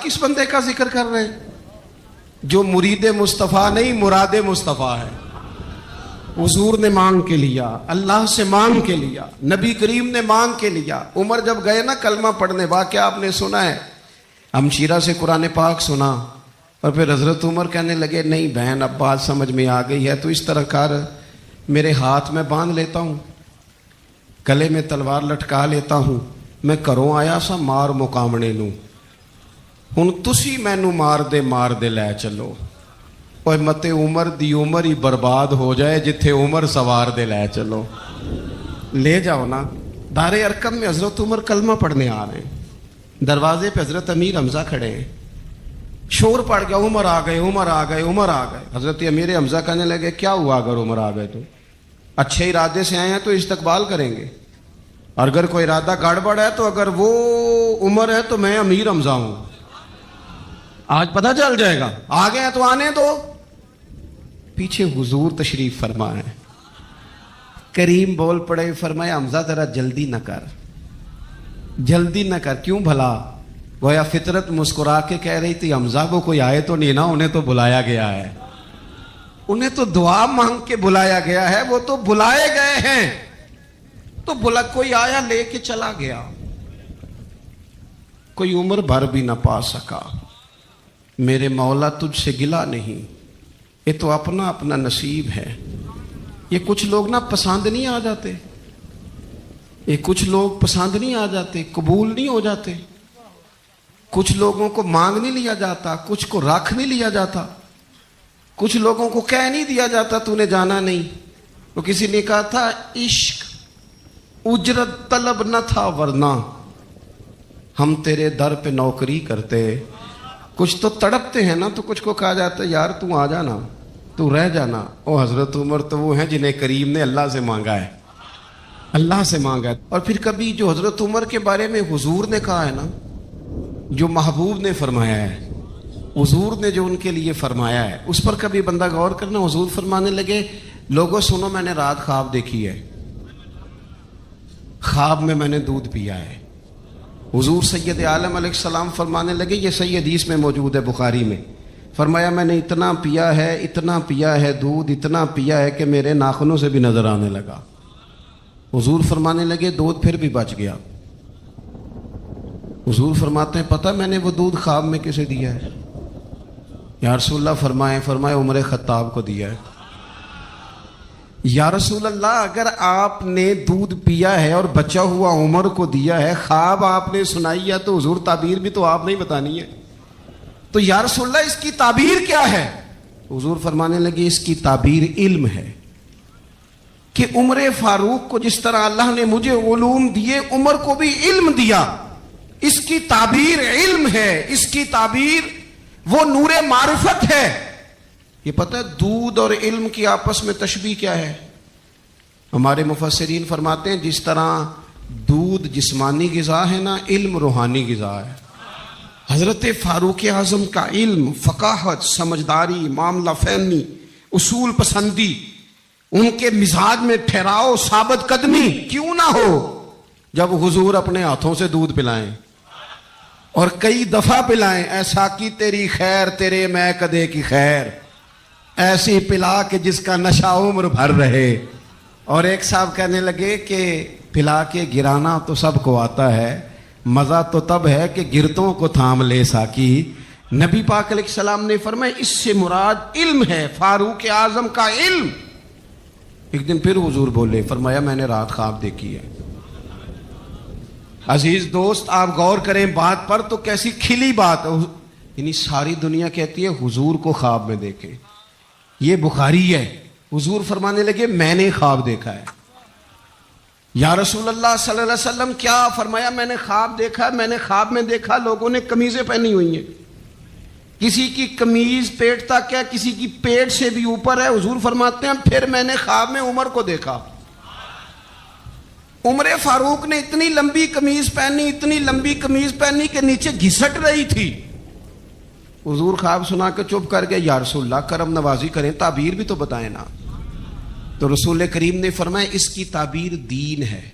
کس بندے کا ذکر کر رہے ہیں جو مرید مصطفیٰ نہیں مراد مصطفیٰ ہے؟ حضور نے مانگ کے لیا، اللہ سے مانگ کے لیا، نبی کریم نے مانگ کے لیا۔ عمر جب گئے نا کلمہ پڑھنے، واقعہ آپ نے سنا ہے، ہمشیرہ سے قرآن پاک سنا، اور پھر حضرت عمر کہنے لگے نہیں بہن اب بات سمجھ میں آ گئی ہے، تو اس طرح کر، میرے ہاتھ میں باندھ لیتا ہوں، گلے میں تلوار لٹکا لیتا ہوں، میں کروں آیا سا مار مقامنے نوں، ہن تسی مینوں مار دے لے چلو، اوے متے عمر دی عمر ہی برباد ہو جائے جتھے عمر سوار دے لے چلو۔ لے جاؤ نا۔ دار ارقم میں حضرت عمر کلمہ پڑھنے آ رہے ہیں، دروازے پہ حضرت امیر حمزہ کھڑے ہیں، شور پڑ گیا عمر آ گئے عمر آ گئے عمر آ گئے۔ حضرت امیر حمزہ کہنے لگے کیا ہوا اگر عمر آ گئے تو؟ اچھے ارادے سے آئے ہیں تو استقبال کریں گے، اور اگر کوئی ارادہ گڑبڑ ہے تو اگر وہ عمر ہے تو میں امیر حمزہ ہوں، آج پتہ چل جائے گا، آ گئے ہیں تو آنے دو۔ پیچھے حضور تشریف فرمائے، کریم بول پڑے، فرمایا حمزہ ذرا جلدی نہ کر، جلدی نہ کر، کیوں بھلا؟ گویا فطرت مسکرا کے کہہ رہی تھی حمزہ کو کوئی آئے تو نہیں نا، انہیں تو بلایا گیا ہے، انہیں تو دعا مانگ کے بلایا گیا ہے، وہ تو بلائے گئے ہیں، تو کوئی آیا لے کے چلا گیا، کوئی عمر بھر بھی نہ پا سکا۔ میرے مولا تجھ سے گلا نہیں، یہ تو اپنا اپنا نصیب ہے۔ یہ کچھ لوگ نا پسند نہیں آ جاتے، یہ کچھ لوگ پسند نہیں آ جاتے، قبول نہیں ہو جاتے، کچھ لوگوں کو مانگ نہیں لیا جاتا، کچھ کو رکھ نہیں لیا جاتا، کچھ لوگوں کو کہہ نہیں دیا جاتا تو نے جانا نہیں۔ تو کسی نے کہا تھا عشق اجرت طلب نہ تھا ورنہ ہم تیرے در پہ نوکری کرتے۔ کچھ تو تڑپتے ہیں نا، تو کچھ کو کہا جاتا ہے یار تو آ جانا، تو رہ جانا۔ او حضرت عمر تو وہ ہیں جنہیں کریم نے اللہ سے مانگا ہے، اللہ سے مانگا ہے۔ اور پھر کبھی جو حضرت عمر کے بارے میں حضور نے کہا ہے نا، جو محبوب نے فرمایا ہے، حضور نے جو ان کے لیے فرمایا ہے، اس پر کبھی بندہ غور کرنا۔ حضور فرمانے لگے لوگوں سنو، میں نے رات خواب دیکھی ہے، خواب میں نے دودھ پیا ہے۔ حضور سید عالم علیہ السلام فرمانے لگے، یہ صحیح حدیث میں موجود ہے بخاری میں، فرمایا میں نے اتنا پیا ہے دودھ، اتنا پیا ہے کہ میرے ناخنوں سے بھی نظر آنے لگا۔ حضور فرمانے لگے دودھ پھر بھی بچ گیا۔ حضور فرماتے ہیں پتہ میں نے وہ دودھ خواب میں کسے دیا ہے؟ یا رسول اللہ فرمائے عمر خطاب کو دیا ہے۔ یا رسول اللہ اگر آپ نے دودھ پیا ہے اور بچا ہوا عمر کو دیا ہے، خواب آپ نے سنائی ہے، تو حضور تعبیر بھی تو آپ نہیں بتانی ہے، تو یا رسول اللہ اس کی تعبیر کیا ہے؟ حضور فرمانے لگے اس کی تعبیر علم ہے، کہ عمر فاروق کو جس طرح اللہ نے مجھے علوم دیے، عمر کو بھی علم دیا، اس کی تعبیر علم ہے، اس کی تعبیر وہ نور معرفت ہے۔ یہ پتہ ہے دودھ اور علم کی آپس میں تشبیہ کیا ہے؟ ہمارے مفسرین فرماتے ہیں جس طرح دودھ جسمانی غذا ہے نا، علم روحانی غذا ہے۔ حضرت فاروق اعظم کا علم، فقاہت، سمجھداری، معاملہ فہمی، اصول پسندی، ان کے مزاج میں ٹھہراؤ، ثابت قدمی کیوں نہ ہو، جب حضور اپنے ہاتھوں سے دودھ پلائیں اور کئی دفعہ پلائیں، ایسا کی تیری خیر تیرے میں کدے کی خیر، ایسی پلا کہ جس کا نشہ عمر بھر رہے۔ اور ایک صاحب کہنے لگے کہ پلا کے گرانا تو سب کو آتا ہے، مزہ تو تب ہے کہ گرتوں کو تھام لے ساکی۔ نبی پاک علیہ السلام نے فرمایا اس سے مراد علم ہے، فاروق اعظم کا علم۔ ایک دن پھر حضور بولے، فرمایا میں نے رات خواب دیکھی ہے۔ عزیز دوست آپ غور کریں بات پر، تو کیسی کھلی بات ہے، یعنی ساری دنیا کہتی ہے حضور کو خواب میں دیکھیں، یہ بخاری ہے۔ حضور فرمانے لگے میں نے خواب دیکھا ہے۔ یا رسول اللہ صلی اللہ علیہ وسلم کیا؟ فرمایا میں نے خواب دیکھا ہے، میں نے خواب میں دیکھا لوگوں نے قمیضیں پہنی ہوئی ہیں، کسی کی قمیض پیٹ تک ہے، کسی کی پیٹ سے بھی اوپر ہے۔ حضور فرماتے ہیں پھر میں نے خواب میں عمر کو دیکھا، عمر فاروق نے اتنی لمبی قمیض پہنی، اتنی لمبی قمیض پہنی کہ نیچے گھسٹ رہی تھی۔ حضور خواب سنا کے چپ کر گئے، یا رسول اللہ کرم نوازی کریں، تعبیر بھی تو بتائیں نا۔ تو رسول کریم نے فرمایا اس کی تعبیر دین ہے،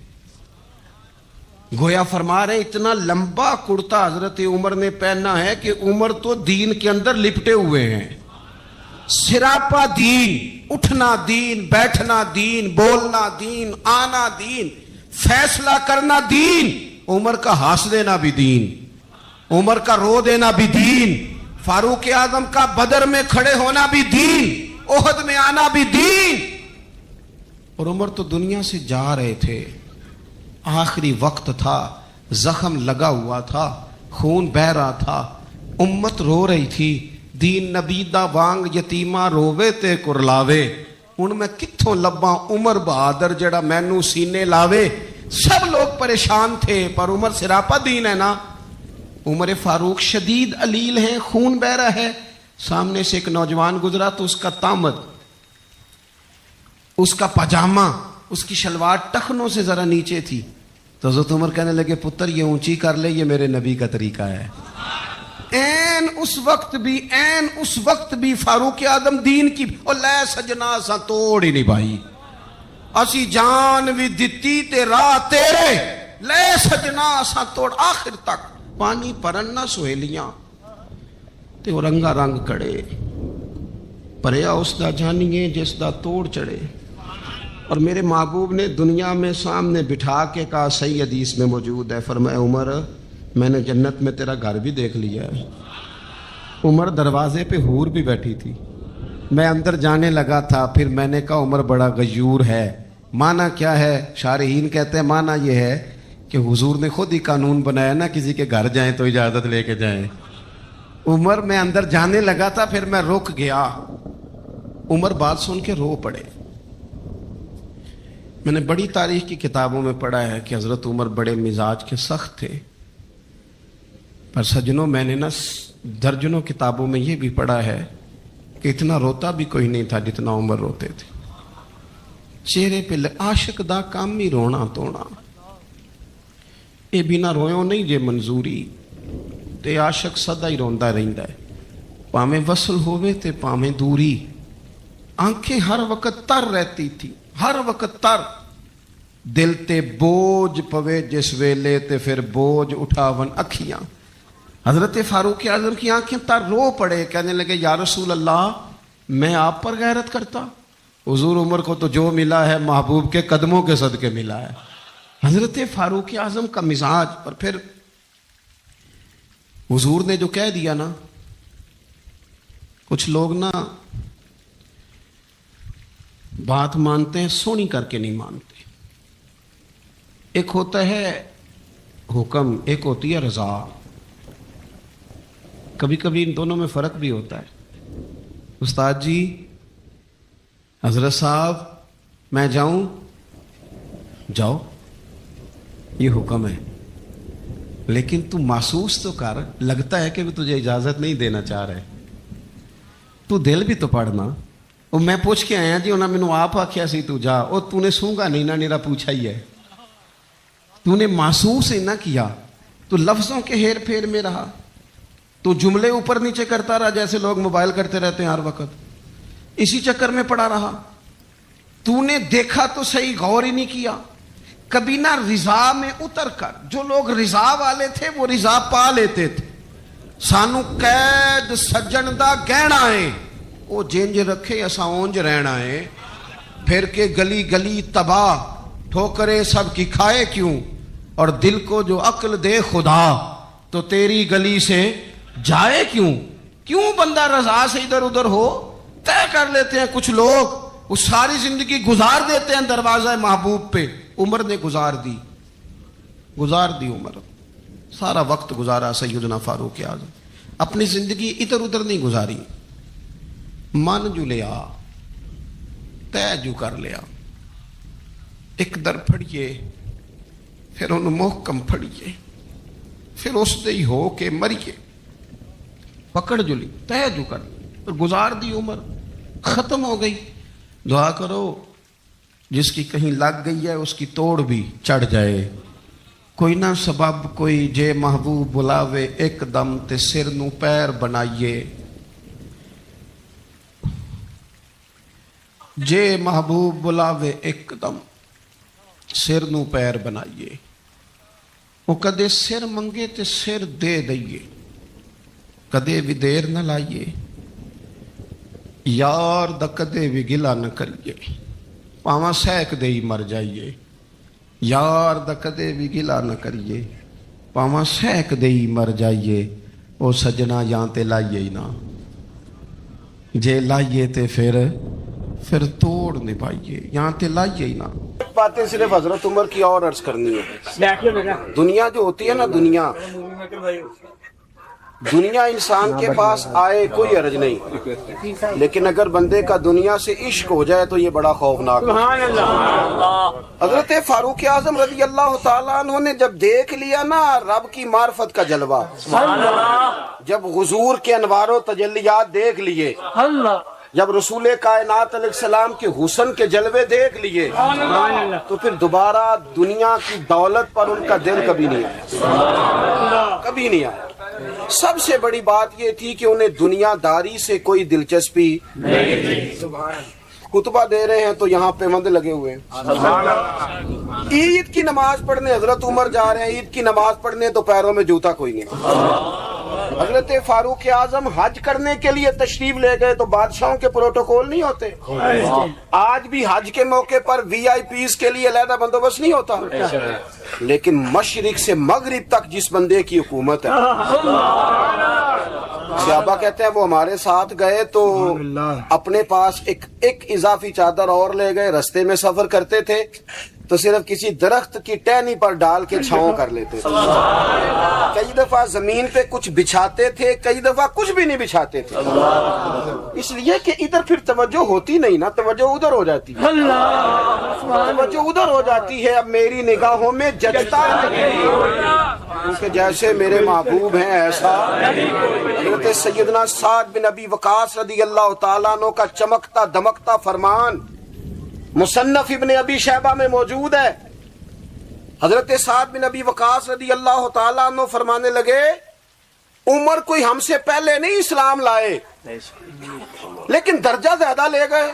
گویا فرما رہے اتنا لمبا کرتا حضرت عمر نے پہنا ہے کہ عمر تو دین کے اندر لپٹے ہوئے ہیں. سراپا دین، اٹھنا دین، بیٹھنا دین، بولنا دین، آنا دین، فیصلہ کرنا دین. عمر کا ہنس دینا بھی دین، عمر کا رو دینا بھی دین، فاروق اعظم کا بدر میں کھڑے ہونا بھی دین، احد میں آنا بھی دین. اور عمر تو دنیا سے جا رہے تھے، آخری وقت تھا، زخم لگا ہوا تھا، خون بہ رہا تھا، امت رو رہی تھی. دین نبی دا وانگ یتیمہ رووے تے کرلاوے، ان میں کتھوں لباں عمر بہادر جڑا مینوں سینے لاوے. سب لوگ پریشان تھے پر عمر سراپا دین ہے نا. عمر فاروق شدید علیل ہیں، خون بہ رہا ہے. سامنے سے ایک نوجوان گزرا تو اس کا تامد، اس کا پاجامہ، اس کی شلوار ٹخنوں سے ذرا نیچے تھی. تو حضرت عمر کہنے لگے پتر یہ اونچی کر لے، یہ میرے نبی کا طریقہ ہے. این اس وقت بھی فاروق اعظم دین کی اور لے سجنا سا توڑ ہی نہیں بھائی، اسی جان بھی دتی تے راہ تیرے، لے سجنا سا توڑ. آخر تک پانی پرن نہ سہیلیاں تے وہ رنگا رنگ کڑے، پریا اس دا جانیے جس دا توڑ چڑھے. اور میرے محبوب نے دنیا میں سامنے بٹھا کے کہا، صحیح حدیث میں موجود ہے، فرمایا عمر میں نے جنت میں تیرا گھر بھی دیکھ لیا ہے. عمر دروازے پہ حور بھی بیٹھی تھی، میں اندر جانے لگا تھا، پھر میں نے کہا عمر بڑا غیور ہے. معنی کیا ہے؟ شارحین کہتے ہیں معنی یہ ہے کہ حضور نے خود ہی قانون بنایا نا، کسی کے گھر جائیں تو اجازت لے کے جائیں. عمر میں اندر جانے لگا تھا، پھر میں رک گیا. عمر بات سن کے رو پڑے. میں نے بڑی تاریخ کی کتابوں میں پڑھا ہے کہ حضرت عمر بڑے مزاج کے سخت تھے، پر سجنوں میں نے نا درجنوں کتابوں میں یہ بھی پڑھا ہے کہ اتنا روتا بھی کوئی نہیں تھا جتنا عمر روتے تھے. چہرے پہ عاشق دا کام ہی رونا تونا، اے بنا رویوں نہیں جے منظوری، تے عاشق سدا ہی روندا رہندا ہے، پاویں وصل ہووے تے پاویں دوری. آنکھیں ہر وقت تر رہتی تھی، ہر وقت تر. دل تے بوجھ پوے جس ویلے تے پھر بوجھ اٹھاون اکھیاں. حضرت فاروق اعظم کی آنکھیں تر رو پڑے، کہنے لگے یا رسول اللہ میں آپ پر غیرت کرتا. حضور عمر کو تو جو ملا ہے محبوب کے قدموں کے صدقے ملا ہے. حضرت فاروق اعظم کا مزاج. پر پھر حضور نے جو کہہ دیا نا، کچھ لوگ نا بات مانتے ہیں سونی کر کے نہیں مانتے. ایک ہوتا ہے حکم، ایک ہوتی ہے رضا. کبھی کبھی ان دونوں میں فرق بھی ہوتا ہے. استاد جی، حضرت صاحب میں جاؤں؟ جاؤ، یہ حکم ہے، لیکن تو محسوس تو کر، لگتا ہے کہ تجھے اجازت نہیں دینا چاہ رہے، تو دل بھی تو پڑھنا. اور میں پوچھ کے آیا جی، انہوں نے مینوں آپ آکھیا سی تو جا، اور تو نے سونگا نہیں نہ، نیرا پوچھا ہی ہے. تو نے محسوس ہی نہ کیا، تو لفظوں کے ہیر پھیر میں رہا، تو جملے اوپر نیچے کرتا رہا جیسے لوگ موبائل کرتے رہتے ہیں ہر وقت، اسی چکر میں پڑا رہا. تو نے دیکھا تو صحیح، غور ہی نہیں کیا. کبھی نہ رضا میں اتر کر، جو لوگ رضا والے تھے وہ رضا پا لیتے تھے. سانو قید سجن دا گہنا ہے، وہ جنج رکھے اساں اونج رہنا ہے. پھر کے گلی گلی تباہ، ٹھوکرے سب کی کھائے کیوں، اور دل کو جو عقل دے خدا، تو تیری گلی سے جائے کیوں. کیوں بندہ رضا سے ادھر ادھر ہو؟ طے کر لیتے ہیں کچھ لوگ، وہ ساری زندگی گزار دیتے ہیں دروازہ محبوب پہ. عمر نے گزار دی عمر، سارا وقت گزارا سیدنا فاروق اعظم. اپنی زندگی ادھر ادھر نہیں گزاری. من جو لیا، طے جو کر لیا. ایک در پھڑیے، پھر انہوں محکم پھڑیے، پھر اس دے ہی ہو کے مریے. پکڑ جو لی، طے جو کر لی، گزار دی عمر، ختم ہو گئی. دعا کرو جس کی کہیں لگ گئی ہے اس کی توڑ بھی چڑھ جائے. کوئی نہ سبب کوئی جے محبوب بلاوے ایک دم تے سر نو پیر بنائیے. جے محبوب بلاوے ایک دم سر نو پیر بنائیے. وہ کدے سر منگے تے سر دے دئیے، کدے بھی دیر نہ لائیے، یار دا کدے بھی گلا نہ کریے، پاواں سیک دے ہی مر جائیے، یار دا کدے بھی گلا نہ کریے، پاواں سیک دے ہی مر جائیے، او سجنا یہاں تے لائیے ہی نہ، جے لائیے تے پھر توڑ نہیں پائیے، یہاں تے لائیے ہی نہ۔ باتیں صرف حضرت عمر کی اور عرض کرنی ہے۔ دنیا جو ہوتی ہے نا، دنیا انسان کے پاس آئے کوئی حرج نہیں، لیکن اگر بندے کا دنیا سے عشق ہو جائے تو یہ بڑا خوفناک ہے۔ حضرت فاروق اعظم رضی اللہ تعالیٰ عنہ نے جب دیکھ لیا نا رب کی معرفت کا جلوہ، جب حضور کے انوار و تجلیات دیکھ لیے، جب رسول کائنات علیہ السلام کے حسن کے جلوے دیکھ لیے، تو پھر دوبارہ دنیا کی دولت پر ان کا دل کبھی نہیں آیا، کبھی نہیں آیا۔ سب سے بڑی بات یہ تھی کہ انہیں دنیا داری سے کوئی دلچسپی نہیں۔ خطبہ دے رہے ہیں تو یہاں پہ مند لگے ہوئے ہیں، عید کی نماز پڑھنے حضرت عمر جا رہے ہیں، عید کی نماز پڑھنے تو پیروں میں جوتا کوئی نہیں۔ حضرت فاروق اعظم حج کرنے کے لیے تشریف لے گئے تو بادشاہوں کے پروٹوکول نہیں ہوتے، آج بھی حج کے موقع پر وی آئی پیز کے لیے علیحدہ بندوبست نہیں ہوتا، لیکن مشرق سے مغرب تک جس بندے کی حکومت ہے، صحابہ کہتے ہیں وہ ہمارے ساتھ گئے تو اپنے پاس ایک اضافی چادر اور لے گئے، رستے میں سفر کرتے تھے تو صرف کسی درخت کی ٹہنی پر ڈال کے چھاؤں کر لیتے تھے، کئی دفعہ زمین پہ کچھ بچھاتے تھے، کئی دفعہ کچھ بھی نہیں بچھاتے تھے، اس لیے کہ ادھر پھر توجہ ہوتی نہیں نا، توجہ ادھر ہو جاتی ہے، توجہ ادھر ہو جاتی ہے۔ اب میری نگاہوں میں جچتا نہیں کیونکہ جیسے میرے محبوب ہیں ایسا حضرت سیدنا سعد بن ابی وقاص رضی اللہ تعالیٰ عنہ کا چمکتا دمکتا فرمان مصنف ابن ابی شیبہ میں موجود ہے۔ حضرت سعد بن ابی وقاص رضی اللہ تعالیٰ عنہ فرمانے لگے، عمر کوئی ہم سے پہلے نہیں اسلام لائے لیکن درجہ زیادہ لے گئے۔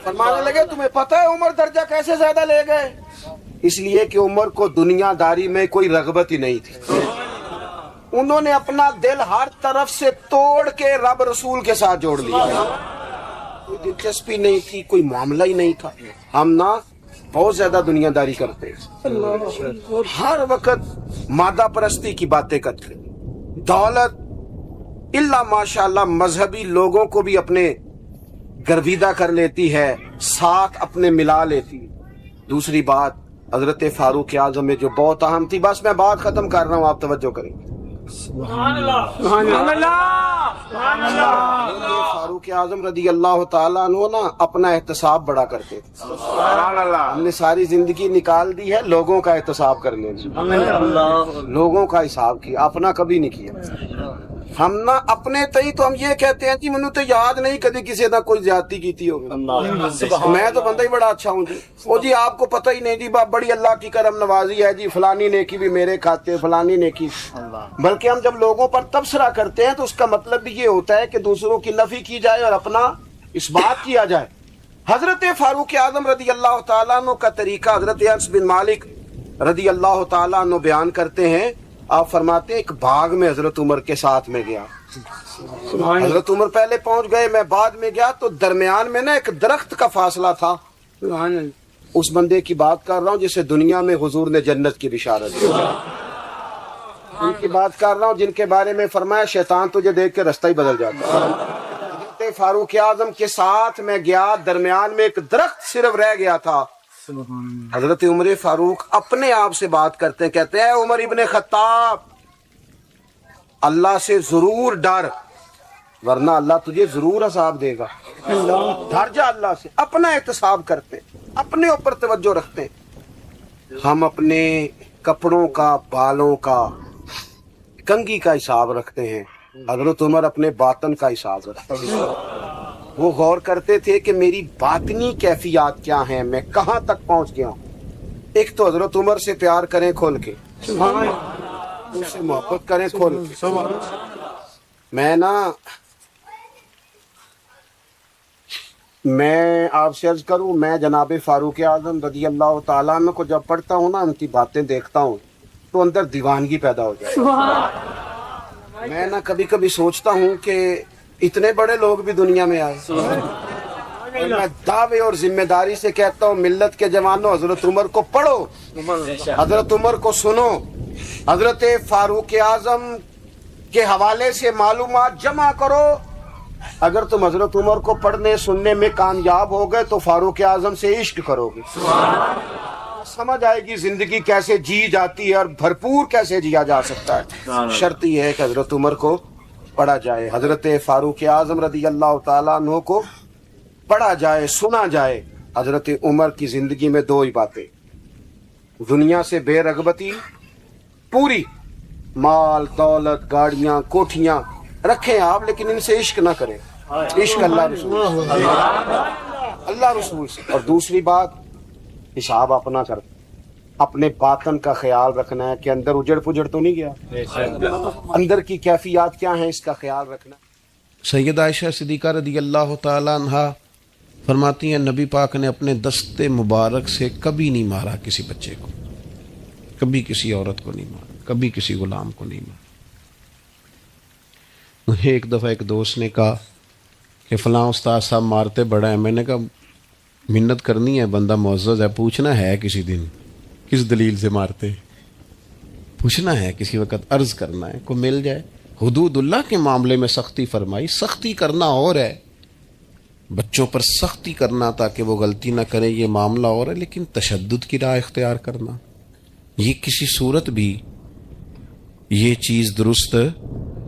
فرمانے لگے تمہیں پتہ ہے عمر درجہ کیسے زیادہ لے گئے؟ اس لیے کہ عمر کو دنیا داری میں کوئی رغبت ہی نہیں تھی، انہوں نے اپنا دل ہر طرف سے توڑ کے رب رسول کے ساتھ جوڑ لیا، کوئی دلچسپی نہیں تھی، کوئی معاملہ ہی نہیں تھا۔ ہم نا بہت زیادہ دنیا داری کرتے، ہر وقت مادہ پرستی کی باتیں کرتے، دولت الا ماشاءاللہ مذہبی لوگوں کو بھی اپنے گرویدہ کر لیتی ہے، ساتھ اپنے ملا لیتی۔ دوسری بات حضرت فاروق اعظم میں جو بہت اہم تھی، بس میں بات ختم کر رہا ہوں، آپ توجہ کریں۔ فاروق اعظم رضی اللہ تعالیٰ عنہ نا اپنا احتساب بڑا کرتے تھے، ہم نے ساری زندگی نکال دی ہے لوگوں کا احتساب کرنے میں، لوگوں کا حساب کیا، اپنا کبھی نہیں کیا۔ ہم نا اپنے تئی تو ہم یہ کہتے ہیں جی منو تو یاد نہیں کدی کسی نہ کوئی زیادتی کیتی ہوگی، میں تو بندہ ہی بڑا اچھا ہوں جی، وہ جی آپ کو پتہ ہی نہیں جی بڑی اللہ کی کرم نوازی ہے جی، فلانی نیکی بھی میرے کھاتے، فلانی نیکی۔ بلکہ ہم جب لوگوں پر تبصرہ کرتے ہیں تو اس کا مطلب بھی یہ ہوتا ہے کہ دوسروں کی نفی کی جائے اور اپنا اس بات کیا جائے۔ حضرت فاروق اعظم رضی اللہ تعالیٰ عنہ کا طریقہ حضرت انس بن مالک رضی اللہ تعالیٰ عنہ بیان کرتے ہیں، آپ فرماتے ہیں ایک باغ میں حضرت عمر کے ساتھ میں گیا، حضرت عمر پہلے پہنچ گئے، میں بعد میں گیا تو درمیان میں نا ایک درخت کا فاصلہ تھا، اس بندے کی بات کر رہا ہوں جسے دنیا میں حضور نے جنت کی بشارت دی، ان کی بات کر رہا ہوں جن کے بارے میں فرمایا شیطان تجھے دیکھ کے رستہ ہی بدل جاتا ہے۔ حضرت فاروق اعظم کے ساتھ میں گیا، درمیان میں ایک درخت صرف رہ گیا تھا، حضرت عمر فاروق اپنے آپ سے بات کرتے ہیں، کہتے ہیں عمر ابن خطاب اللہ سے ضرور ڈر ورنہ اللہ تجھے ضرور عذاب دے گا، ڈر جا اللہ سے، اپنا احتساب کرتے، اپنے اوپر توجہ رکھتے۔ ہم اپنے کپڑوں کا، بالوں کا، کنگھی کا حساب رکھتے ہیں، حضرت عمر اپنے باطن کا حساب رکھتے ہیں، وہ غور کرتے تھے کہ میری باطنی کیفیات کیا ہیں، میں کہاں تک پہنچ گیا ہوں۔ ایک تو حضرت عمر سے پیار کریں کھول کے، ان سے محبت کریں کھول کے۔ میں نا میں آپ سے عرض کروں، میں جناب فاروق اعظم رضی اللہ تعالیٰ عنہ کو جب پڑھتا ہوں نا، ان کی باتیں دیکھتا ہوں تو اندر دیوانگی پیدا ہو جائے. میں نا کبھی کبھی سوچتا ہوں کہ اتنے بڑے لوگ بھی دنیا میں آئے. اور میں دعوے اور ذمہ داری سے کہتا ہوں، ملت کے جوانوں، حضرت عمر کو پڑھو، حضرت عمر کو سنو، حضرت فاروق اعظم کے حوالے سے معلومات جمع کرو. اگر تم حضرت عمر کو پڑھنے سننے میں کامیاب ہو گئے تو فاروق اعظم سے عشق کرو گے، سمجھ آئے گی زندگی کیسے جی جاتی ہے اور بھرپور کیسے جیا جا سکتا ہے. شرط یہ ہے کہ حضرت عمر کو پڑھا جائے، حضرت فاروق اعظم رضی اللہ تعالیٰ عنہ کو پڑھا جائے، سنا جائے. حضرت عمر کی زندگی میں دو ہی باتیں، دنیا سے بے رغبتی پوری، مال دولت گاڑیاں کوٹھیاں رکھیں آپ، لیکن ان سے عشق نہ کریں. عشق اللہ رسول سے. اور دوسری بات، حساب اپنا کر، اپنے باطن کا خیال رکھنا ہے کہ اندر اجڑ پجڑ تو نہیں گیا، اندر کی کیفیات کیا ہیں اس کا خیال رکھنا. سیدہ عائشہ صدیقہ رضی اللہ تعالی عنہا فرماتی ہیں، نبی پاک نے اپنے دست مبارک سے کبھی نہیں مارا کسی بچے کو، کبھی کسی عورت کو نہیں مارا، کبھی کسی غلام کو نہیں مارا. ایک دفعہ ایک دوست نے کہا کہ فلاں استاد صاحب مارتے بڑا ہے. میں نے کہا منت کرنی ہے، بندہ معزز ہے، پوچھنا ہے کسی دن کس دلیل سے مارتے، پوچھنا ہے کسی وقت، عرض کرنا ہے، کو مل جائے. حدود اللہ کے معاملے میں سختی فرمائی، سختی کرنا اور ہے، بچوں پر سختی کرنا تاکہ وہ غلطی نہ کرے یہ معاملہ اور ہے، لیکن تشدد کی راہ اختیار کرنا یہ کسی صورت بھی یہ چیز درست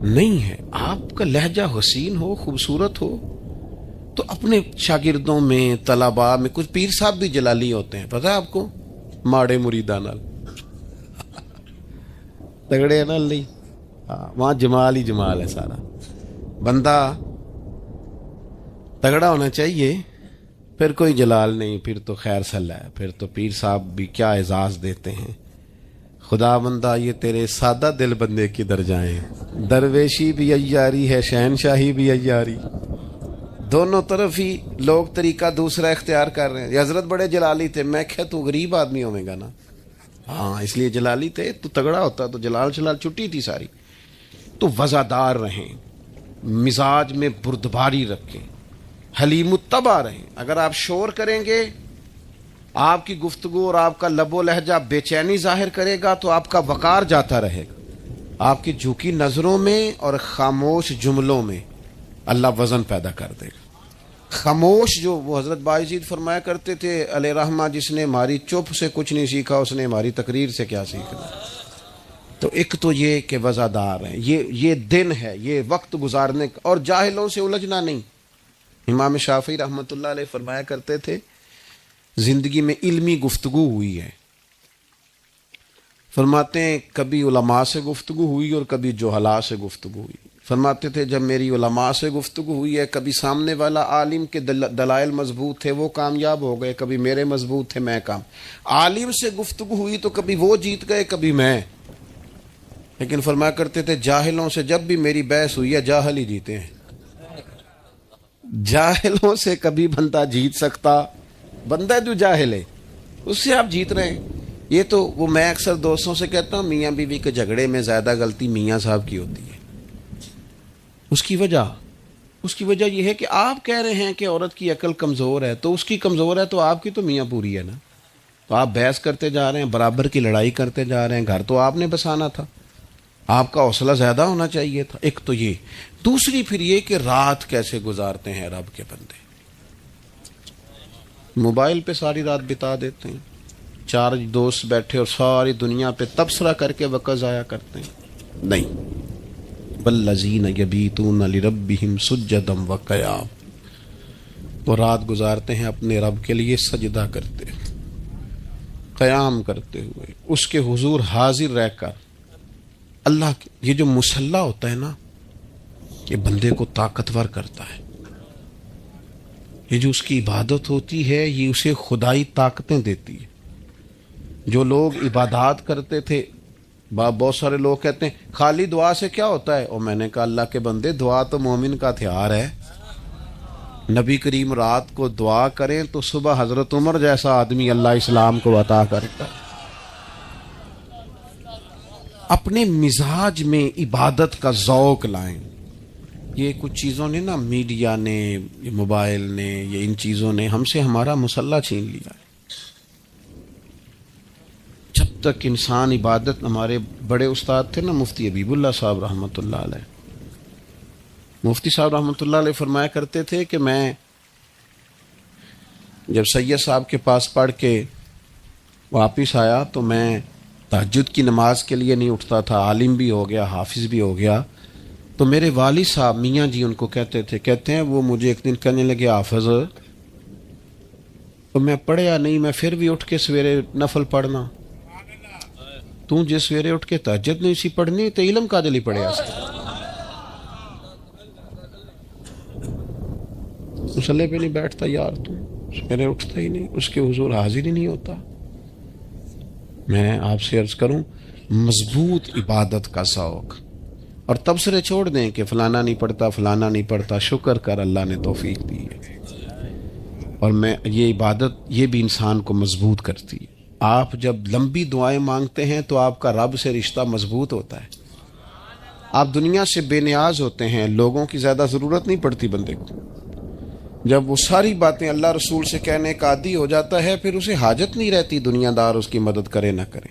نہیں ہے. آپ کا لہجہ حسین ہو، خوبصورت ہو تو اپنے شاگردوں میں طلباء میں، کچھ پیر صاحب بھی جلالی ہوتے ہیں، پتہ ہے آپ کو، ماڑے مریداں نال تگڑے نال نہیں، وہاں جمال ہی جمال ہے. سارا بندہ تگڑا ہونا چاہیے، پھر کوئی جلال نہیں، پھر تو خیر صلاح ہے، پھر تو پیر صاحب بھی کیا اعزاز دیتے ہیں. خدا بندہ یہ تیرے سادہ دل بندے کی درجائیں، درویشی بھی عیاری ہے، شہنشاہی بھی عیاری، دونوں طرف ہی لوگ طریقہ دوسرا اختیار کر رہے ہیں. یہ حضرت بڑے جلالی تھے، میں کہا تو غریب آدمی ہوئے گا نا، ہاں اس لیے جلالی تھے، تو تگڑا ہوتا تو جلال شلال چھٹی تھی ساری. تو وزادار رہیں، مزاج میں بردباری رکھیں، حلیم الطبع رہیں. اگر آپ شور کریں گے، آپ کی گفتگو اور آپ کا لب و لہجہ بے چینی ظاہر کرے گا تو آپ کا وقار جاتا رہے گا. آپ کی جھکی نظروں میں اور خاموش جملوں میں اللہ وزن پیدا کر دے گا. خاموش جو وہ حضرت باعزید فرمایا کرتے تھے علیہ رحمہ، جس نے ہماری چپ سے کچھ نہیں سیکھا اس نے ہماری تقریر سے کیا سیکھنا. تو ایک تو یہ کہ وزادار ہیں، یہ دن ہے، یہ وقت گزارنے کا، اور جاہلوں سے الجھنا نہیں. امام شافعی رحمۃ اللہ علیہ فرمایا کرتے تھے، زندگی میں علمی گفتگو ہوئی ہے، فرماتے ہیں کبھی علماء سے گفتگو ہوئی اور کبھی جہلاء سے گفتگو ہوئی. فرماتے تھے جب میری علماء سے گفتگو ہوئی ہے، کبھی سامنے والا عالم کے دلائل مضبوط تھے وہ کامیاب ہو گئے، کبھی میرے مضبوط تھے میں کام. عالم سے گفتگو ہوئی تو کبھی وہ جیت گئے کبھی میں. لیکن فرمایا کرتے تھے جاہلوں سے جب بھی میری بحث ہوئی ہے جاہل ہی جیتے ہیں. جاہلوں سے کبھی بندہ جیت سکتا، بندہ جو جاہل ہے اس سے آپ جیت رہے ہیں. یہ تو وہ میں اکثر دوستوں سے کہتا ہوں، میاں بیوی کے جھگڑے میں زیادہ غلطی میاں صاحب کی ہوتی ہے. اس کی وجہ یہ ہے کہ آپ کہہ رہے ہیں کہ عورت کی عقل کمزور ہے، تو اس کی کمزور ہے تو آپ کی تو میاں پوری ہے نا. تو آپ بحث کرتے جا رہے ہیں، برابر کی لڑائی کرتے جا رہے ہیں. گھر تو آپ نے بسانا تھا، آپ کا حوصلہ زیادہ ہونا چاہیے تھا. ایک تو یہ، دوسری پھر یہ کہ رات کیسے گزارتے ہیں رب کے بندے. موبائل پہ ساری رات بتا دیتے ہیں، چار دوست بیٹھے اور ساری دنیا پہ تبصرہ کر کے وقت ضائع کرتے ہیں. نہیں، والذین یبیتون لربہم سجدا وقیاما، وہ رات گزارتے ہیں اپنے رب کے لیے سجدہ کرتے، قیام کرتے ہوئے، اس کے حضور حاضر رہ کر. اللہ یہ جو مصلی ہوتا ہے نا، یہ بندے کو طاقتور کرتا ہے. یہ جو اس کی عبادت ہوتی ہے یہ اسے خدائی طاقتیں دیتی ہے. جو لوگ عبادات کرتے تھے، بہت سارے لوگ کہتے ہیں خالی دعا سے کیا ہوتا ہے، اور میں نے کہا اللہ کے بندے، دعا تو مومن کا ہتھیار ہے. نبی کریم رات کو دعا کریں تو صبح حضرت عمر جیسا آدمی اللہ اسلام کو عطا کرتا ہے۔ اپنے مزاج میں عبادت کا ذوق لائیں۔ یہ کچھ چیزوں نے نا، میڈیا نے، یہ موبائل نے، یہ ان چیزوں نے ہم سے ہمارا مسلح چھین لیا ہے۔ جب تک انسان عبادت، ہمارے بڑے استاد تھے نا مفتی حبیب اللہ صاحب رحمۃ اللہ علیہ، مفتی صاحب رحمۃ اللہ علیہ فرمایا کرتے تھے کہ میں جب سید صاحب کے پاس پڑھ کے واپس آیا تو میں تہجد کی نماز کے لیے نہیں اٹھتا تھا، عالم بھی ہو گیا، حافظ بھی ہو گیا، تو میرے والد صاحب میاں جی ان کو کہتے ہیں وہ مجھے ایک دن کہنے لگے حافظ، تو میں پڑھیا نہیں، میں پھر بھی اٹھ کے سویرے نفل پڑھنا، تو جس سویرے اٹھ کے تہجد نہیں سی پڑھنی تو علم کا دلی پڑھیا سی، مصلی پہ نہیں بیٹھتا یار، تو سویرے اٹھتا ہی نہیں، اس کے حضور حاضر ہی نہیں ہوتا۔ میں آپ سے عرض کروں، مضبوط عبادت کا ذوق، اور تبصرے چھوڑ دیں کہ فلانا نہیں پڑھتا، فلانا نہیں پڑھتا، شکر کر اللہ نے توفیق دی ہے۔ اور میں یہ عبادت یہ بھی انسان کو مضبوط کرتی ہے۔ آپ جب لمبی دعائیں مانگتے ہیں تو آپ کا رب سے رشتہ مضبوط ہوتا ہے، آپ دنیا سے بے نیاز ہوتے ہیں، لوگوں کی زیادہ ضرورت نہیں پڑتی بندے کو۔ جب وہ ساری باتیں اللہ رسول سے کہنے کا عادی ہو جاتا ہے، پھر اسے حاجت نہیں رہتی دنیا دار اس کی مدد کرے نہ کرے۔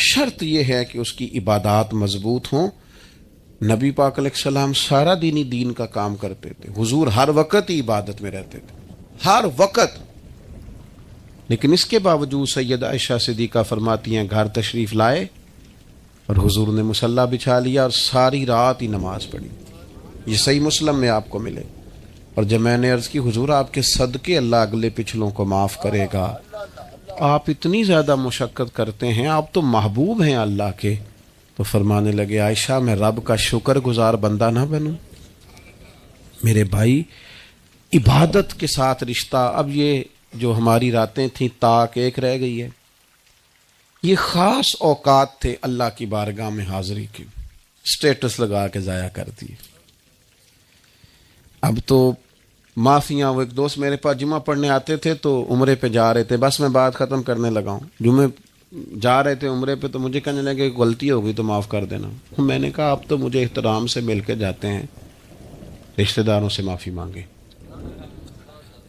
شرط یہ ہے کہ اس کی عبادات مضبوط ہوں۔ نبی پاک علیہ السلام سارا دینی دین کا کام کرتے تھے، حضور ہر وقت ہی عبادت میں رہتے تھے، ہر وقت۔ لیکن اس کے باوجود سیدہ عائشہ صدیقہ فرماتی ہیں گھر تشریف لائے اور حضور نے مصلی بچھا لیا اور ساری رات ہی نماز پڑھی۔ یہ صحیح مسلم میں آپ کو ملے۔ اور جب میں نے عرض کی حضور آپ کے صدقے اللہ اگلے پچھلوں کو معاف کرے گا، آپ اتنی زیادہ مشقت کرتے ہیں، آپ تو محبوب ہیں اللہ کے، تو فرمانے لگے عائشہ میں رب کا شکر گزار بندہ نہ بنوں؟ میرے بھائی، عبادت کے ساتھ رشتہ، اب یہ جو ہماری راتیں تھیں تاک ایک رہ گئی ہے، یہ خاص اوقات تھے اللہ کی بارگاہ میں حاضری کی، سٹیٹس لگا کے ضائع کر دی۔ اب تو معافیاں، وہ ایک دوست میرے پاس جمعہ پڑھنے آتے تھے تو عمرے پہ جا رہے تھے، بس میں بات ختم کرنے لگا ہوں، جمعے جا رہے تھے عمرے پہ، تو مجھے کہنے لگے غلطی ہو گئی تو معاف کر دینا۔ میں نے کہا آپ تو مجھے احترام سے مل کے جاتے ہیں، رشتہ داروں سے معافی مانگیں،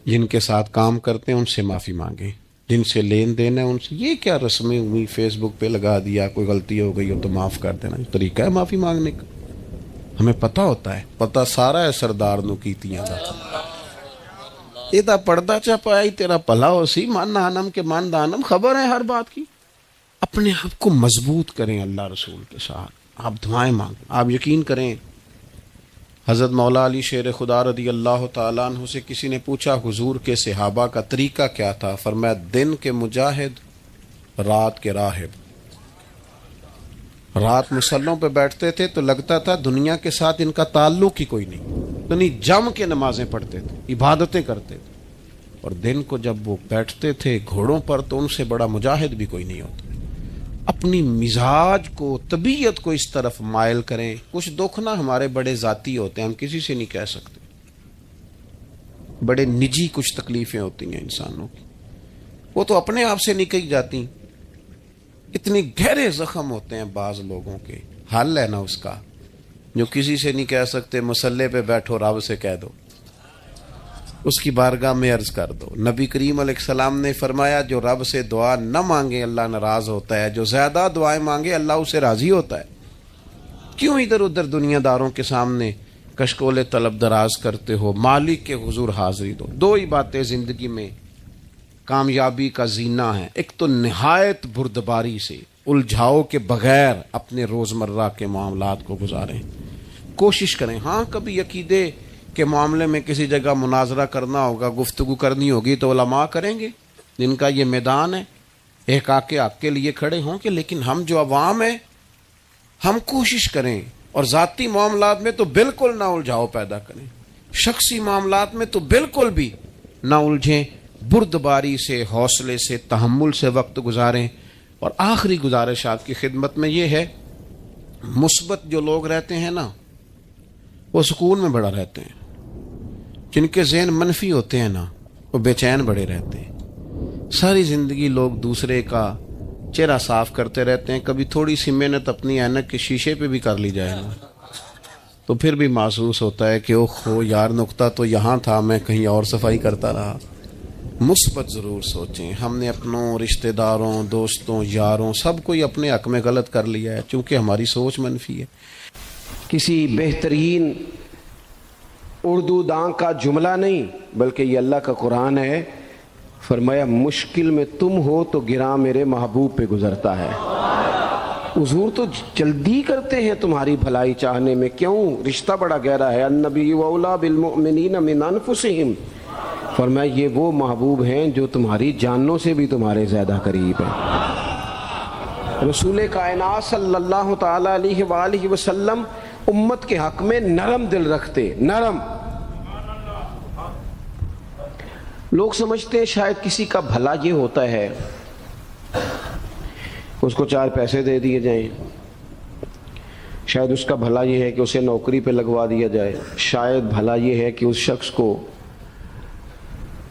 جن کے ساتھ کام کرتے ہیں ان سے معافی مانگیں، جن سے لین دین ہے ان سے۔ یہ کیا رسمیں ہوئی فیس بک پہ لگا دیا، کوئی غلطی ہو گئی ہو تو معاف کر دینا، یہ طریقہ ہے معافی مانگنے کا؟ ہمیں پتہ ہوتا ہے، پتہ سارا ہے سردار نو کیتیاں دا، یہ دا پردہ چا پایا ہی تیرا پلا ہو سی، مان دانم کے مان دانم، خبر ہے ہر بات کی۔ اپنے آپ کو مضبوط کریں اللہ رسول کے ساتھ، آپ دعائیں مانگیں۔ آپ یقین کریں، حضرت مولا علی شیر خدا رضی اللہ تعالیٰ عنہ سے کسی نے پوچھا حضور کے صحابہ کا طریقہ کیا تھا؟ فرمایا دن کے مجاہد، رات کے راہب۔ رات مصلوں پہ بیٹھتے تھے تو لگتا تھا دنیا کے ساتھ ان کا تعلق ہی کوئی نہیں، یعنی جم کے نمازیں پڑھتے تھے، عبادتیں کرتے تھے، اور دن کو جب وہ بیٹھتے تھے گھوڑوں پر تو ان سے بڑا مجاہد بھی کوئی نہیں ہوتا۔ اپنی مزاج کو، طبیعت کو اس طرف مائل کریں۔ کچھ دکھ نہ ہمارے بڑے ذاتی ہوتے ہیں، ہم کسی سے نہیں کہہ سکتے، بڑے نجی کچھ تکلیفیں ہوتی ہیں انسانوں کی، وہ تو اپنے آپ سے نکل جاتی۔ اتنے گہرے زخم ہوتے ہیں بعض لوگوں کے، حل ہے نا اس کا، جو کسی سے نہیں کہہ سکتے، مصلی پہ بیٹھو رب سے کہہ دو، اس کی بارگاہ میں عرض کر دو۔ نبی کریم علیہ السلام نے فرمایا جو رب سے دعا نہ مانگے اللہ ناراض ہوتا ہے، جو زیادہ دعائیں مانگے اللہ اسے راضی ہوتا ہے۔ کیوں ادھر ادھر دنیا داروں کے سامنے کشکول طلب دراز کرتے ہو؟ مالک کے حضور حاضری دو۔ دو ہی باتیں زندگی میں کامیابی کا زینہ ہے، ایک تو نہایت بردباری سے، الجھاؤ کے بغیر اپنے روزمرہ کے معاملات کو گزاریں، کوشش کریں۔ ہاں کبھی عقیدے کے معاملے میں کسی جگہ مناظرہ کرنا ہوگا، گفتگو کرنی ہوگی تو علماء کریں گے، جن کا یہ میدان ہے، ایک آ کے حق کے لیے کھڑے ہوں گے۔ لیکن ہم جو عوام ہیں، ہم کوشش کریں، اور ذاتی معاملات میں تو بالکل نہ الجھاؤ پیدا کریں، شخصی معاملات میں تو بالکل بھی نہ الجھیں، بردباری سے، حوصلے سے، تحمل سے وقت گزاریں۔ اور آخری گزارش آپ کی خدمت میں یہ ہے، مثبت جو لوگ رہتے ہیں نا، وہ سکون میں بڑا رہتے ہیں، جن کے ذہن منفی ہوتے ہیں نا وہ بے چین بڑے رہتے ہیں. ساری زندگی لوگ دوسرے کا چہرہ صاف کرتے رہتے ہیں. کبھی تھوڑی سی محنت اپنی اینک کے شیشے پہ بھی کر لی جائے نا تو پھر بھی محسوس ہوتا ہے کہ اوہ یار نقطہ تو یہاں تھا، میں کہیں اور صفائی کرتا رہا. مثبت ضرور سوچیں. ہم نے اپنوں رشتہ داروں، دوستوں، یاروں سب کو ہی اپنے حق میں غلط کر لیا ہے چونکہ ہماری سوچ منفی ہے. کسی بہترین اردو داں کا جملہ نہیں بلکہ یہ اللہ کا قرآن ہے. فرمایا مشکل میں تم ہو تو گراں میرے محبوب پہ گزرتا ہے. حضور تو جلدی کرتے ہیں تمہاری بھلائی چاہنے میں. کیوں؟ رشتہ بڑا گہرا ہے. النبی اولیٰ بالمؤمنین من انفسہم. فرمایا یہ وہ محبوب ہیں جو تمہاری جانوں سے بھی تمہارے زیادہ قریب ہیں. رسول کائنات صلی اللہ تعالی علیہ وآلہ وسلم امت کے حق میں نرم دل رکھتے. نرم. لوگ سمجھتے ہیں شاید کسی کا بھلا یہ ہوتا ہے اس کو 4 پیسے دے دیے جائیں، شاید اس کا بھلا یہ ہے کہ اسے نوکری پہ لگوا دیا جائے، شاید بھلا یہ ہے کہ اس شخص کو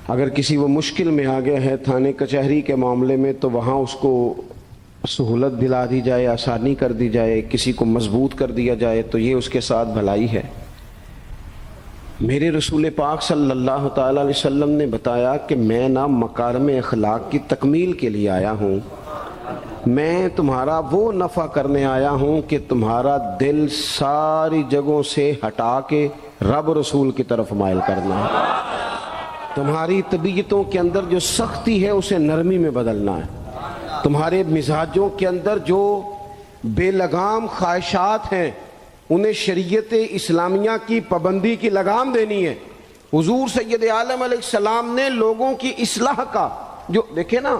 اگر کسی وہ مشکل میں آ گیا ہے تھانے کچہری کے معاملے میں تو وہاں اس کو سہولت دلا دی جائے، آسانی کر دی جائے، کسی کو مضبوط کر دیا جائے تو یہ اس کے ساتھ بھلائی ہے. میرے رسول پاک صلی اللہ تعالی علیہ وسلم نے بتایا کہ میں نہ مکارم اخلاق کی تکمیل کے لیے آیا ہوں، میں تمہارا وہ نفع کرنے آیا ہوں کہ تمہارا دل ساری جگہوں سے ہٹا کے رب رسول کی طرف مائل کرنا ہے. تمہاری طبیعتوں کے اندر جو سختی ہے اسے نرمی میں بدلنا ہے. تمہارے مزاجوں کے اندر جو بے لگام خواہشات ہیں انہیں شریعت اسلامیہ کی پابندی کی لگام دینی ہے. حضور سید عالم علیہ السلام نے لوگوں کی اصلاح کا جو دیکھے نا،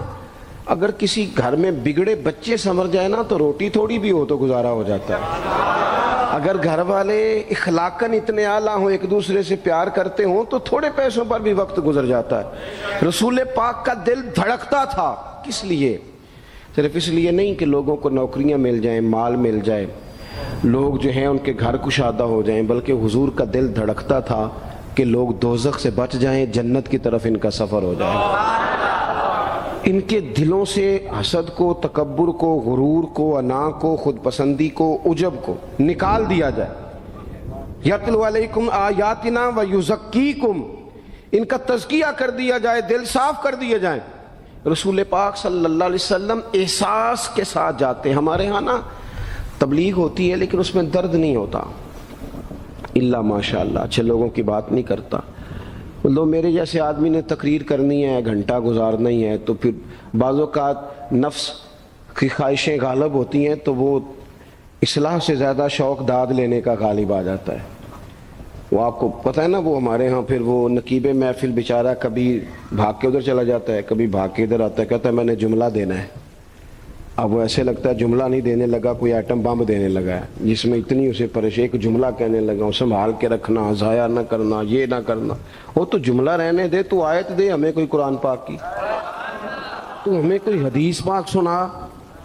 اگر کسی گھر میں بگڑے بچے سنور جائے نا تو روٹی تھوڑی بھی ہو تو گزارا ہو جاتا ہے. اگر گھر والے اخلاقاً اتنے اعلیٰ ہوں، ایک دوسرے سے پیار کرتے ہوں تو تھوڑے پیسوں پر بھی وقت گزر جاتا ہے. رسول پاک کا دل دھڑکتا تھا. کس لیے؟ صرف اس لیے نہیں کہ لوگوں کو نوکریاں مل جائیں، مال مل جائے، لوگ جو ہیں ان کے گھر کشادہ ہو جائیں، بلکہ حضور کا دل دھڑکتا تھا کہ لوگ دوزخ سے بچ جائیں، جنت کی طرف ان کا سفر ہو جائے. ان کے دلوں سے حسد کو، تکبر کو، غرور کو، انا کو، خود پسندی کو، عجب کو نکال دیا جائے. یتلو علیکم آیاتنا ویزکیکم، ان کا تزکیہ کر دیا جائے، دل صاف کر دیے جائیں. رسول پاک صلی اللہ علیہ وسلم احساس کے ساتھ جاتے. ہمارے ہاں نا تبلیغ ہوتی ہے لیکن اس میں درد نہیں ہوتا، الا ماشاء اللہ اچھے لوگوں کی بات نہیں کرتا. لو میرے جیسے آدمی نے تقریر کرنی ہے، گھنٹہ گزارنا ہی ہے، تو پھر بعض اوقات نفس کی خواہشیں غالب ہوتی ہیں تو وہ اصلاح سے زیادہ شوق داد لینے کا غالب آ جاتا ہے. وہ آپ کو پتہ ہے نا، وہ ہمارے ہاں پھر وہ نقیب محفل بیچارہ کبھی بھاگ کے ادھر چلا جاتا ہے، کبھی بھاگ کے ادھر آتا ہے، کہتا ہے میں نے جملہ دینا ہے. اب وہ ایسے لگتا ہے جملہ نہیں دینے لگا، کوئی ایٹم بم دینے لگا ہے جس میں اتنی اسے پریشانی. ایک جملہ کہنے لگا ہوں، سنبھال کے رکھنا، ضائع نہ کرنا، یہ نہ کرنا. وہ تو جملہ رہنے دے، تو آیت دے ہمیں کوئی قرآن پاک کی، تو ہمیں کوئی حدیث پاک سنا،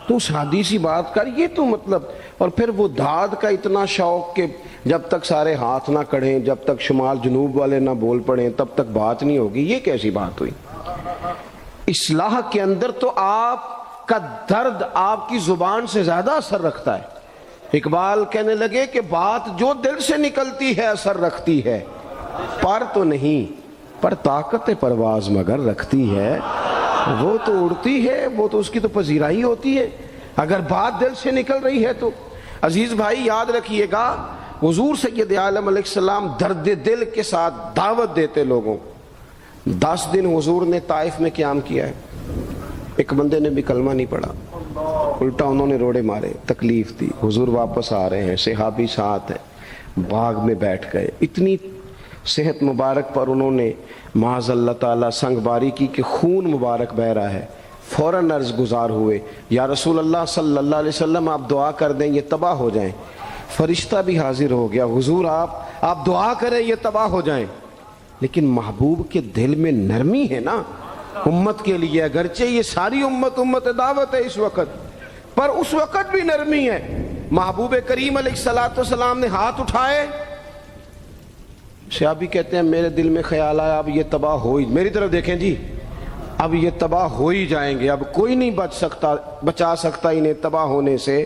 تو سادی سی بات کر. یہ تو مطلب، اور پھر وہ داد کا اتنا شوق کہ جب تک سارے ہاتھ نہ کڑھیں، جب تک شمال جنوب والے نہ بول پڑیں تب تک بات نہیں ہوگی. یہ کیسی بات ہوئی؟ اصلاح کے اندر تو آپ کا درد آپ کی زبان سے زیادہ اثر رکھتا ہے. اقبال کہنے لگے کہ بات جو دل سے نکلتی ہے اثر رکھتی ہے، پر تو نہیں، پر طاقت پرواز مگر رکھتی ہے. وہ تو اڑتی ہے، وہ تو اس کی تو پذیرائی ہوتی ہے اگر بات دل سے نکل رہی ہے تو. عزیز بھائی یاد رکھیے گا، حضور سید عالم علیہ السلام درد دل کے ساتھ دعوت دیتے لوگوں. 10 دن حضور نے طائف میں قیام کیا ہے، ایک بندے نے بھی کلمہ نہیں پڑھا، الٹا انہوں نے روڑے مارے. تکلیف تھی. حضور واپس آ رہے ہیں، صحابی ساتھ ہے، باغ میں بیٹھ گئے. اتنی صحت مبارک پر انہوں نے معاذ اللہ تعالیٰ سنگ باری کی کہ خون مبارک بہ رہا ہے. فوراً عرض گزار ہوئے، یا رسول اللہ صلی اللہ علیہ وسلم آپ دعا کر دیں یہ تباہ ہو جائیں. فرشتہ بھی حاضر ہو گیا، حضور آپ دعا کریں یہ تباہ ہو جائیں. لیکن محبوب کے دل میں نرمی ہے نا امت کے لیے. اگرچہ یہ ساری امت دعوت ہے اس وقت، پر اس وقت بھی نرمی ہے. محبوب کریم علیہ الصلوۃ والسلام نے ہاتھ اٹھائے، صحابی کہتے ہیں میرے دل میں خیال آیا اب یہ تباہ ہو ہی، میری طرف دیکھیں جی، اب یہ تباہ ہو ہی جائیں گے، اب کوئی نہیں بچا سکتا انہیں تباہ ہونے سے۔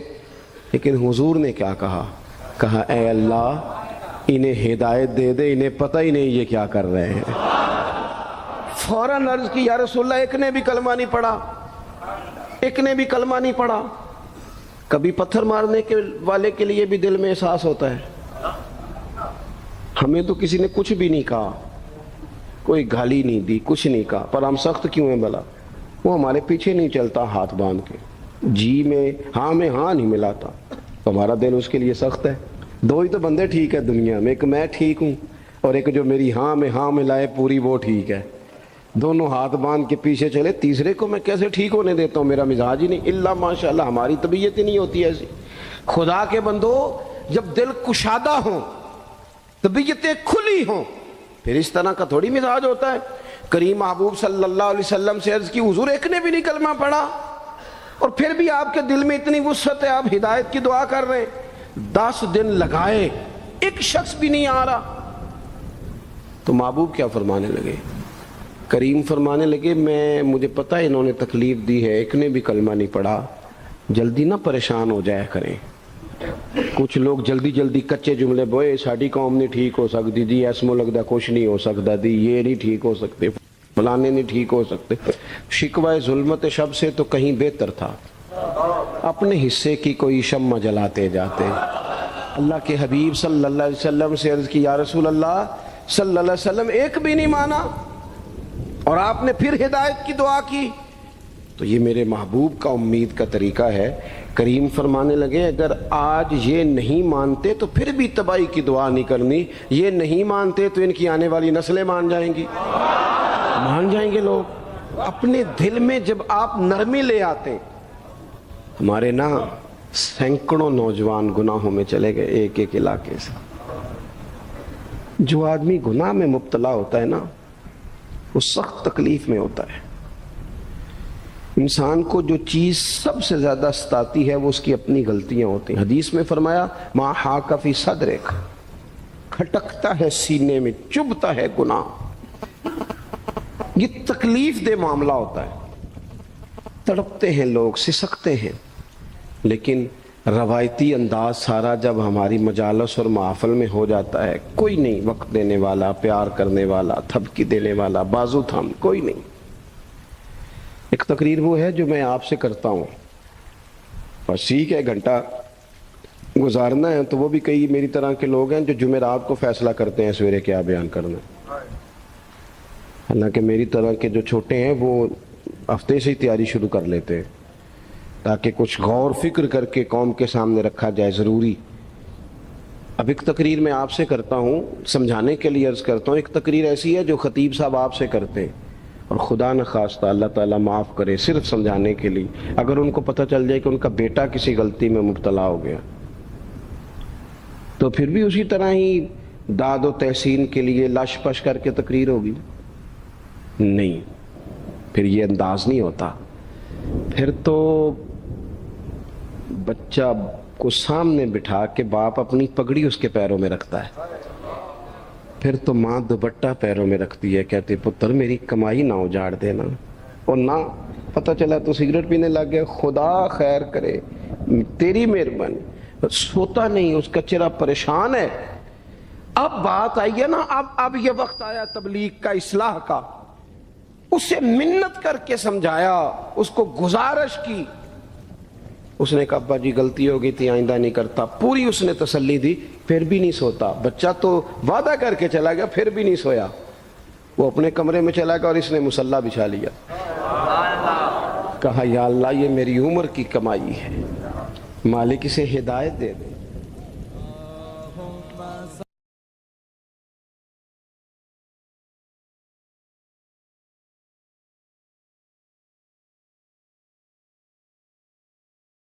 لیکن حضور نے کیا کہا اے اللہ انہیں ہدایت دے دے، انہیں پتہ ہی نہیں یہ کیا کر رہے ہیں۔ فوراً عرض کی یا رسول اللہ ایک نے بھی کلمہ نہیں پڑھا، ایک نے بھی کلمہ نہیں پڑھا۔ کبھی پتھر مارنے کے والے کے لیے بھی دل میں احساس ہوتا ہے، ہمیں تو کسی نے کچھ بھی نہیں کہا، کوئی گالی نہیں دی، کچھ نہیں کہا، پر ہم سخت کیوں ہیں بھلا؟ وہ ہمارے پیچھے نہیں چلتا ہاتھ باندھ کے، جی میں ہاں نہیں ملاتا، تو ہمارا دل اس کے لیے سخت ہے۔ دو ہی تو بندے ٹھیک ہے دنیا میں، ایک میں ٹھیک ہوں اور ایک جو میری ہاں میں ہاں ملائے پوری وہ ٹھیک ہے۔ دونوں ہاتھ باندھ کے پیچھے چلے، تیسرے کو میں کیسے ٹھیک ہونے دیتا ہوں؟ میرا مزاج ہی نہیں، اللہ ماشاءاللہ ہماری طبیعت ہی نہیں ہوتی ایسی۔ خدا کے بندو جب دل کشادہ ہوں، طبیعتیں کھلی ہوں، پھر اس طرح کا تھوڑی مزاج ہوتا ہے۔ کریم محبوب صلی اللہ علیہ وسلم سے عرض کی حضور ایک نے بھی نہیں کلمہ پڑھا اور پھر بھی آپ کے دل میں اتنی وسعت ہے، آپ ہدایت کی دعا کر رہے ہیں، 10 دن لگائے ایک شخص بھی نہیں آ رہا۔ تو محبوب کیا فرمانے لگے؟ کریم فرمانے لگے مجھے پتہ ہے انہوں نے تکلیف دی ہے، ایک نے بھی کلمہ نہیں پڑھا، جلدی نہ پریشان ہو جایا کریں۔ کچھ لوگ جلدی کچے جملے بوئے، ساڈی قوم نہیں ٹھیک ہو سکتی دی، ایسمو لگتا کچھ نہیں ہو سکتا دی، یہ نہیں ٹھیک ہو سکتے، فلانے نہیں ٹھیک ہو سکتے۔ شکوہ ظلمت شب سے تو کہیں بہتر تھا، اپنے حصے کی کوئی شمع جلاتے جاتے۔ اللہ کے حبیب صلی اللہ علیہ وسلم سے عرض کی یا رسول اللہ صلی اللہ علیہ وسلم ایک بھی نہیں مانا اور آپ نے پھر ہدایت کی دعا کی۔ تو یہ میرے محبوب کا امید کا طریقہ ہے۔ کریم فرمانے لگے اگر آج یہ نہیں مانتے تو پھر بھی تباہی کی دعا نہیں کرنی، یہ نہیں مانتے تو ان کی آنے والی نسلیں مان جائیں گی، مان جائیں گے لوگ۔ اپنے دل میں جب آپ نرمی لے آتے، ہمارے نا سینکڑوں نوجوان گناہوں میں چلے گئے ایک ایک علاقے سے۔ جو آدمی گناہ میں مبتلا ہوتا ہے نا وہ سخت تکلیف میں ہوتا ہے۔ انسان کو جو چیز سب سے زیادہ ستاتی ہے وہ اس کی اپنی غلطیاں ہوتی ہیں۔ حدیث میں فرمایا ما حاک فی صدرک، کھٹکتا ہے سینے میں، چبھتا ہے گناہ۔ یہ تکلیف دہ معاملہ ہوتا ہے، تڑپتے ہیں لوگ، سسکتے ہیں، لیکن روایتی انداز سارا جب ہماری مجالس اور محافل میں ہو جاتا ہے، کوئی نہیں وقت دینے والا، پیار کرنے والا، تھپکی دینے والا، بازو تھام، کوئی نہیں۔ ایک تقریر وہ ہے جو میں آپ سے کرتا ہوں، بس ٹھیک ہے گھنٹہ گزارنا ہے، تو وہ بھی کئی میری طرح کے لوگ ہیں جو جمعرات کو فیصلہ کرتے ہیں سویرے کیا بیان کرنا۔ حالانکہ میری طرح کے جو چھوٹے ہیں وہ ہفتے سے ہی تیاری شروع کر لیتے ہیں تاکہ کچھ غور فکر کر کے قوم کے سامنے رکھا جائے، ضروری۔ اب ایک تقریر میں آپ سے کرتا ہوں، سمجھانے کے لیے عرض کرتا ہوں، ایک تقریر ایسی ہے جو خطیب صاحب آپ سے کرتے ہیں اور خدا نہ خواستہ اللہ تعالیٰ معاف کرے صرف سمجھانے کے لیے، اگر ان کو پتہ چل جائے کہ ان کا بیٹا کسی غلطی میں مبتلا ہو گیا تو پھر بھی اسی طرح ہی داد و تحسین کے لیے لش پش کر کے تقریر ہوگی؟ نہیں، پھر یہ انداز نہیں ہوتا۔ پھر تو بچہ کو سامنے بٹھا کے باپ اپنی پگڑی اس کے پیروں میں رکھتا ہے، پھر تو ماں دوپٹہ پیروں میں رکھتی ہے، کہتے پتر میری کمائی نہ اجاڑ دینا، اور نہ پتہ چلا تو سگریٹ پینے لگ گیا، خدا خیر کرے، تیری مہربانی۔ سوتا نہیں، اس کا چہرہ پریشان ہے۔ اب بات آئی ہے نا، اب یہ وقت آیا تبلیغ کا، اصلاح کا۔ اسے منت کر کے سمجھایا، اس کو گزارش کی، اس نے کہا ابا جی غلطی ہو گئی تھی، آئندہ نہیں کرتا، پوری اس نے تسلی دی، پھر بھی نہیں سوتا۔ بچہ تو وعدہ کر کے چلا گیا، پھر بھی نہیں سویا، وہ اپنے کمرے میں چلا گیا اور اس نے مصلی بچھا لیا۔ کہا یا اللہ یہ میری عمر کی کمائی ہے، مالک اسے ہدایت دے دے۔